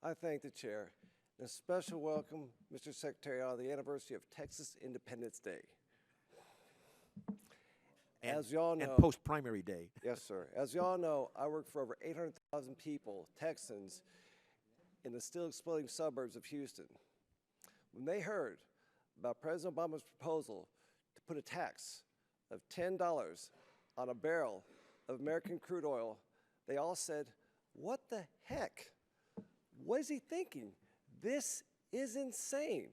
I thank the chair. And a special welcome, Mr. Secretary, on the anniversary of Texas Independence Day. As you all know, and post-primary day. yes, sir. As you all know, I work for over 800,000 people, Texans, in the still exploding suburbs of Houston. When they heard about President Obama's proposal to put a tax of $10 on a barrel of American crude oil, they all said, "What the heck? What is he thinking? This is insane."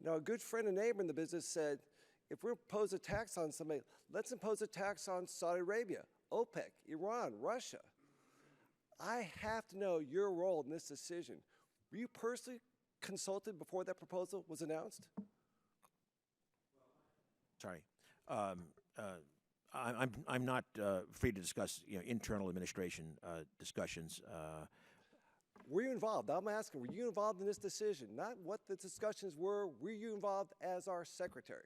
Now, a good friend and neighbor in the business said, if we impose a tax on somebody, let's impose a tax on Saudi Arabia, OPEC, Iran, Russia. I have to know your role in this decision. Were you personally consulted before that proposal was announced? Sorry. I'm not free to discuss internal administration discussions. Were you involved? I'm asking, were you involved in this decision? Not what the discussions were. Were you involved as our secretary?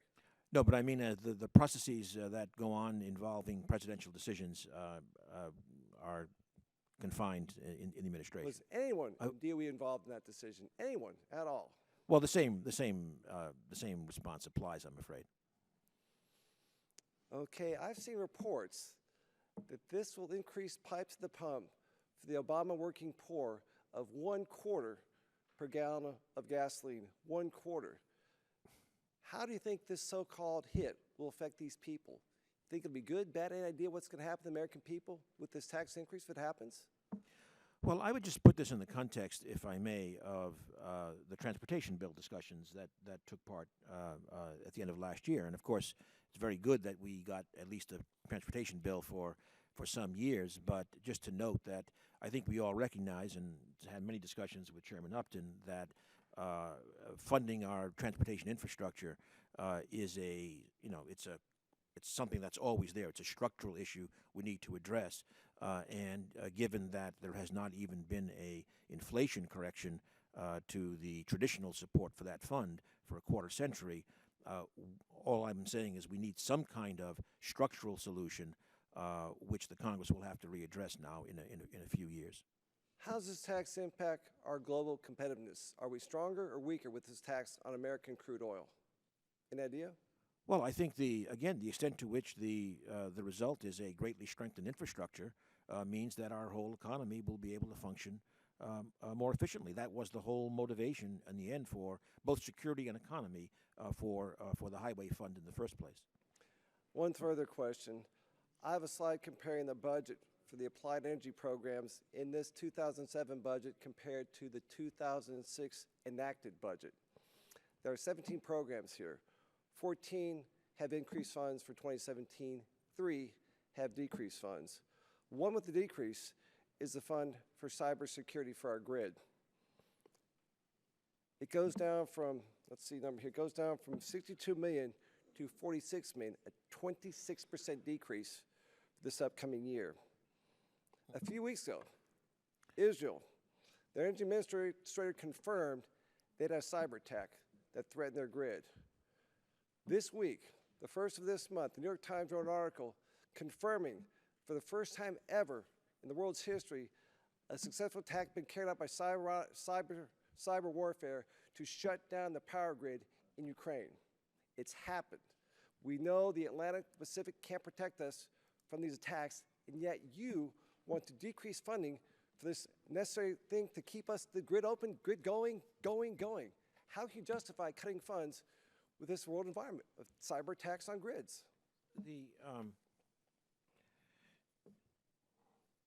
No, but I mean the processes that go on involving presidential decisions are confined in the administration. Was anyone in DOE involved in that decision? Anyone at all? Well, the same response applies, I'm afraid. Okay, I've seen reports that this will increase pipes to the pump for the Obama working poor of 1/4 per gallon of gasoline, 1/4. How do you think this so-called hit will affect these people? Think it'll be good, bad, any idea what's going to happen to the American people with this tax increase if it happens? Well, I would just put this in the context, if I may, of the transportation bill discussions that took part at the end of last year. And of course, it's very good that we got at least a transportation bill for some years. But just to note that I think we all recognize and had many discussions with Chairman Upton that funding our transportation infrastructure is it's something that's always there. It's a structural issue we need to address. And given that there has not even been a inflation correction to the traditional support for that fund for a quarter century, all I'm saying is we need some kind of structural solution, which the Congress will have to readdress now in a few years. How does this tax impact our global competitiveness? Are we stronger or weaker with this tax on American crude oil? Any idea? Well, I think the extent to which the result is a greatly strengthened infrastructure means that our whole economy will be able to function more efficiently. That was the whole motivation in the end for both security and economy for the highway fund in the first place. One further question. I have a slide comparing the budget for the applied energy programs in this 2007 budget compared to the 2006 enacted budget. There are 17 programs here. 14 have increased funds for 2017. 3 have decreased funds. One with the decrease is the fund for cybersecurity for our grid. It goes down from, let's see, number here, it goes down from 62 million to 46 million, a 26% decrease this upcoming year. A few weeks ago, Israel, their energy administrator confirmed they had a cyber attack that threatened their grid. This week, the first of this month, the New York Times wrote an article confirming for the first time ever in the world's history, a successful attack been carried out by cyber warfare to shut down the power grid in Ukraine. It's happened. We know the Atlantic Pacific can't protect us from these attacks, and yet you want to decrease funding for this necessary thing to keep us the grid open, grid going. How can you justify cutting funds with this world environment of cyber attacks on grids?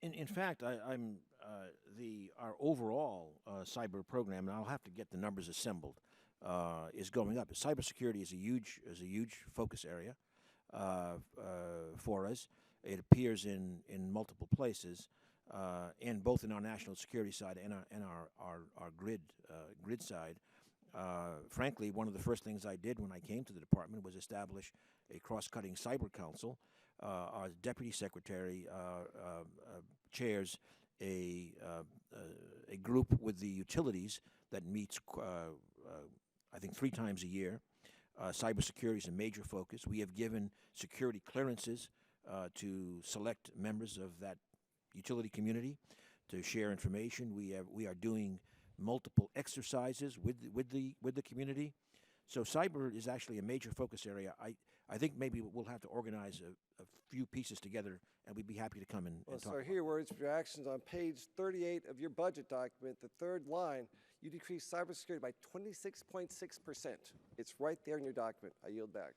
In fact, our overall cyber program, and I'll have to get the numbers assembled, is going up. Cybersecurity is a huge focus area for us. It appears in multiple places, and both in our national security side and our grid side. Frankly, one of the first things I did when I came to the department was establish a cross-cutting cyber council. Our deputy secretary chairs a group with the utilities that meets, I think, 3 times a year. Cybersecurity is a major focus. We have given security clearances to select members of that utility community to share information. We are doing multiple exercises with the community. So cyber is actually a major focus area. I think maybe we'll have to organize a few pieces together, and we'd be happy to come and talk. So about here, words for actions on page 38 of your budget document, the third line, you decrease cybersecurity by 26.6%. It's right there in your document. I yield back.